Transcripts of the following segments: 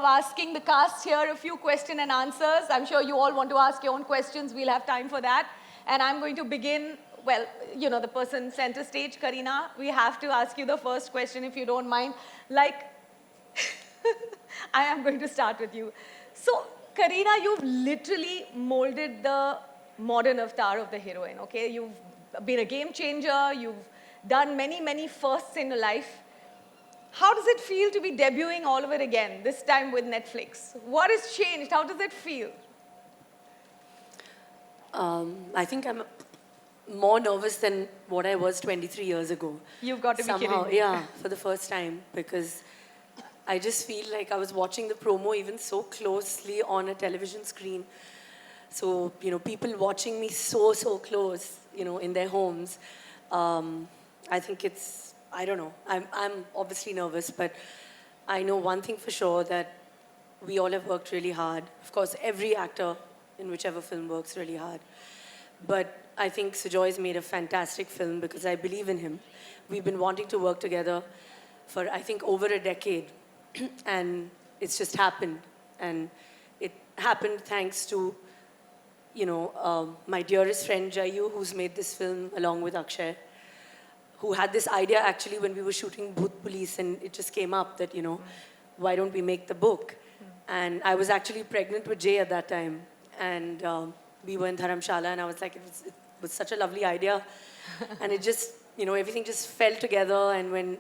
asking the cast here a few question and answers. I'm sure you all want to ask your own questions. We'll have time for that. And I'm going to begin, well, you know, the person center stage, Kareena. We have to ask you the first question if you don't mind. Like, I am going to start with you. So, Kareena, you've literally molded the modern avatar of the heroine, okay? You've been a game changer. You've done many, many firsts in your life. How does it feel to be debuting all over again, this time with Netflix? What has changed? How does it feel? I think I'm more nervous than what I was 23 years ago. You've got to be kidding me. Yeah, for the first time, because I just feel like I was watching the promo even so closely on a television screen. So, you know, people watching me so close, you know, in their homes. I think it's, I don't know, I'm obviously nervous, but I know one thing for sure, that we all have worked really hard. Of course, every actor in whichever film works really hard. But I think Sujoy's made a fantastic film because I believe in him. We've been wanting to work together for, I think, over a decade. And it's just happened. And it happened thanks to, you know, my dearest friend Jayu, who's made this film along with Akshay, who had this idea actually when we were shooting Bhoot Police, and it just came up that, you know, why don't we make the book? And I was actually pregnant with Jay at that time. And we were in Dharamshala, and I was like, it was such a lovely idea. And it just, you know, everything just fell together. And when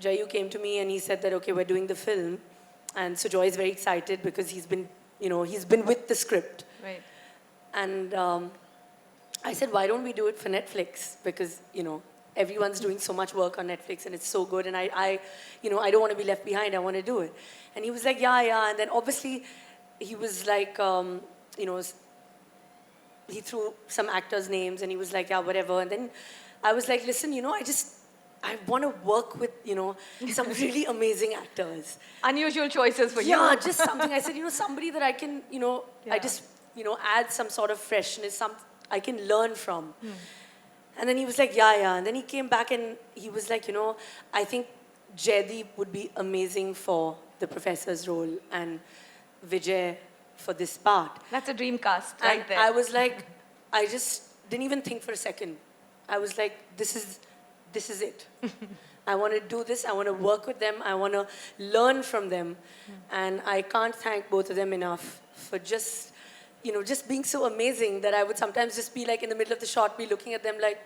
Jayu came to me and he said that, okay, we're doing the film. And Sujoy is very excited because he's been, you know, he's been with the script. Right. And I said, why don't we do it for Netflix? Because, you know, everyone's doing so much work on Netflix and it's so good. And I you know, I don't want to be left behind. I want to do it. And he was like, yeah. And then obviously he was like, you know, he threw some actors' names and he was like, yeah, whatever. And then I was like, listen, you know, I want to work with, you know, some really amazing actors. Unusual choices for you. Yeah, just something. I said, you know, somebody that I can, you know, I just, you know, add some sort of freshness, I can learn from. And then he was like, yeah. And then he came back and he was like, you know, I think Jaideep would be amazing for the professor's role and Vijay for this part. That's a dream cast right there. I was like, I just didn't even think for a second. I was like, this is it. I want to do this. I want to work with them. I want to learn from them. And I can't thank both of them enough for just, you know, just being so amazing that I would sometimes just be like in the middle of the shot, be looking at them like,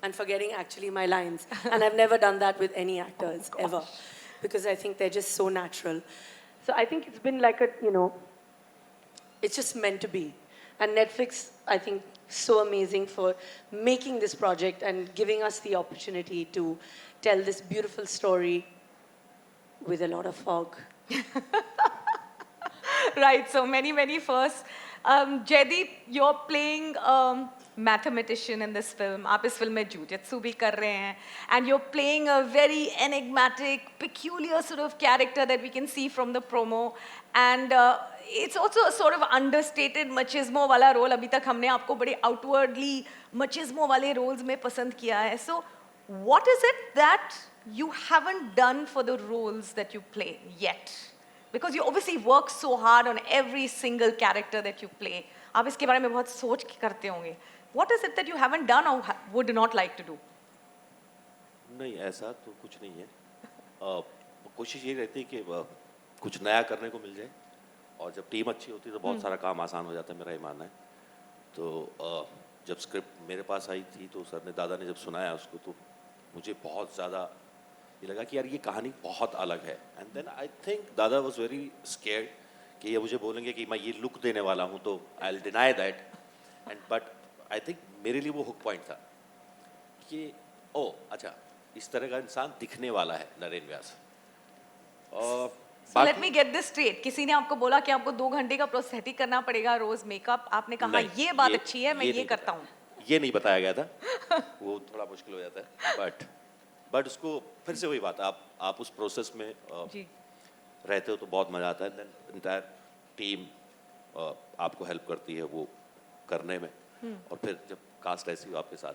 and forgetting actually my lines. And I've never done that with any actors, ever. Because I think they're just so natural. So I think it's been like a, you know, it's just meant to be. And Netflix, I think, so amazing for making this project and giving us the opportunity to tell this beautiful story with a lot of fog. Right, so many firsts. Jaideep, you're playing a mathematician in this film. आप इस film में jujitsu भी कर रहे हैं. And you're playing a very enigmatic, peculiar sort of character that we can see from the promo. And it's also a sort of understated machismo वाला role. अभी तक हमने आपको बड़े outwardly machismo वाले roles में पसंद किया है. So, what is it that you haven't done for the roles that you play yet? Because you obviously work so hard on every single character that you play. आप इसके बारे में बहुत सोच के करते होंगे. What is it that you haven't done or would not like to do? नहीं, ऐसा तो कुछ नहीं है. कोशिश ये रहती है कि कुछ नया करने को मिल जाए. और जब टीम अच्छी होती है तो बहुत सारा काम आसान हो जाता है, मेरा ये मानना है. तो जब स्क्रिप्ट मेरे पास आई थी तो सर ने, दादा ने जब सुनाया उसको, तो मुझे बहुत ज़्यादा ये लगा कि यार ये कहानी बहुत अलग है. एंड देन आई थिंक दादा वाज वेरी स्केयर्ड कि ये मुझे बोलेंगे कि मैं ये लुक देने वाला हूँ, तो I will deny that. And but I think मेरे लिए वो हुक पॉइंट था कि ओ अच्छा, इस तरह का इंसान दिखने वाला है नरेन व्यास. So let me get this straight. किसी ने आपको बोला कि आपको 2 घंटे का प्रोस्थेटिक करना पड़ेगा रोज मेकअप, आपने कहा ये बात अच्छी है, मैं ये करता हूँ. ये नहीं बताया गया था. वो थोड़ा मुश्किल हो जाता है. बट उसको फिर से वही बात, आप उस प्रोसेस में रहते हो तो बहुत मजा आता है. देन एंटायर टीम आपको हेल्प करती है वो करने में. और फिर जब कास्ट ऐसी हो आपके साथ,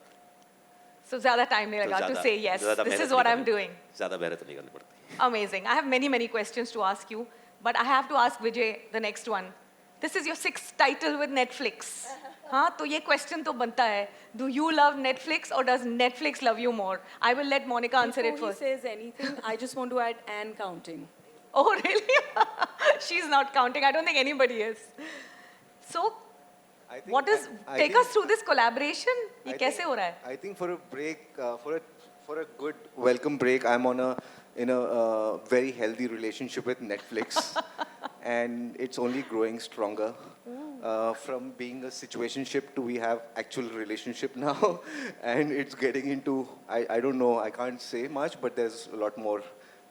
so ज़्यादा टाइम नहीं लगा to say yes, this is what I'm doing. ज़्यादा मेहनत नहीं करनी पड़ती. Amazing. I have many questions to ask you. But I have to ask Vijay the next one. This is your 6th title with Netflix. हाँ तो ये question तो बनता है. Do you love Netflix or does Netflix love you more? I will let Monica answer it Before he first. says anything, I just want to add and counting. Oh really? She's not counting. I don't think anybody is. So I think, what is I take think- us through this collaboration? ये I कैसे think- हो रहा है? I think for a break, for a good welcome break, I'm in a very healthy relationship with Netflix, and it's only growing stronger. From being a situationship to we have actual relationship now, and it's getting into I don't know, I can't say much, but there's a lot more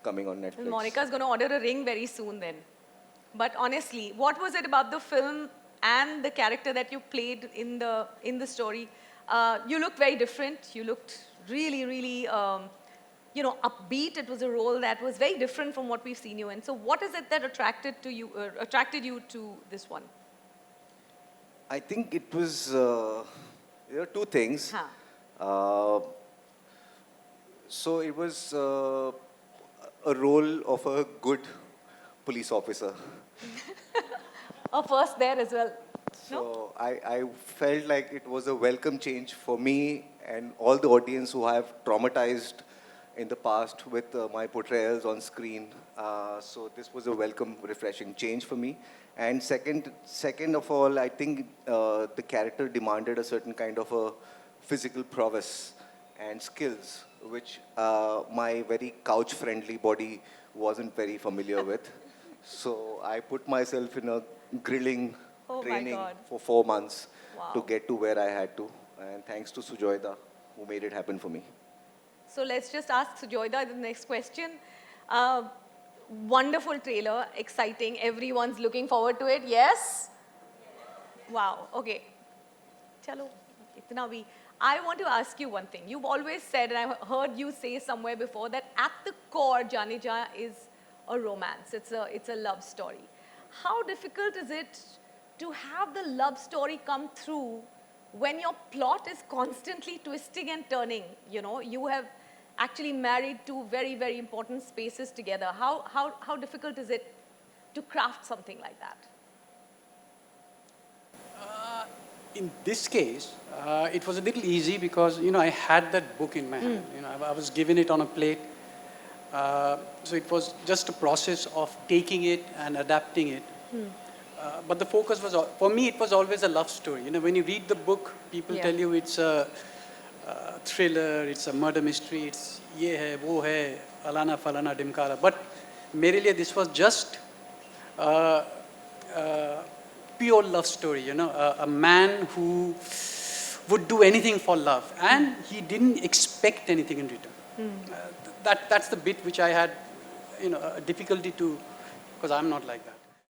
coming on Netflix. Monica's going to order a ring very soon then. But honestly, what was it about the film and the character that you played in the story? You looked very different. You looked really, really, upbeat. It was a role that was very different from what we've seen you in. So what is it that attracted you to this one? I think it was there are two things. Huh. So it was a role of a good police officer. Oh, first there as well. No? So I felt like it was a welcome change for me and all the audience who have traumatized in the past with my portrayals on screen. So this was a welcome, refreshing change for me. And second of all, I think the character demanded a certain kind of a physical prowess and skills, which my very couch-friendly body wasn't very familiar with. So I put myself in a grilling Oh my training God. for 4 months to Wow. get to where I had to. And thanks to Sujoy, who made it happen for me. So let's just ask Sujoyda the next question. Wonderful trailer, exciting. Everyone's looking forward to it. Yes? Wow. Okay. Chalo, itna bhi. I want to ask you one thing. You've always said, and I've heard you say somewhere before, that at the core, Jaane Jaan is a romance. It's a love story. How difficult is it to have the love story come through when your plot is constantly twisting and turning? You know, you have actually married two very, very important spaces together. How difficult is it to craft something like that? In this case, it was a little easy because, I had that book in my hand. I was given it on a plate. So it was just a process of taking it and adapting it. But the focus was, for me, it was always a love story. When you read the book, people Yeah. tell you it's a thriller, it's a murder mystery, it's ye hai, wo hai, alana falana dimkara. But mere liye this was just pure love story, a man who would do anything for love, and he didn't expect anything in return. That's the bit which I had, a difficulty to, because I'm not like that.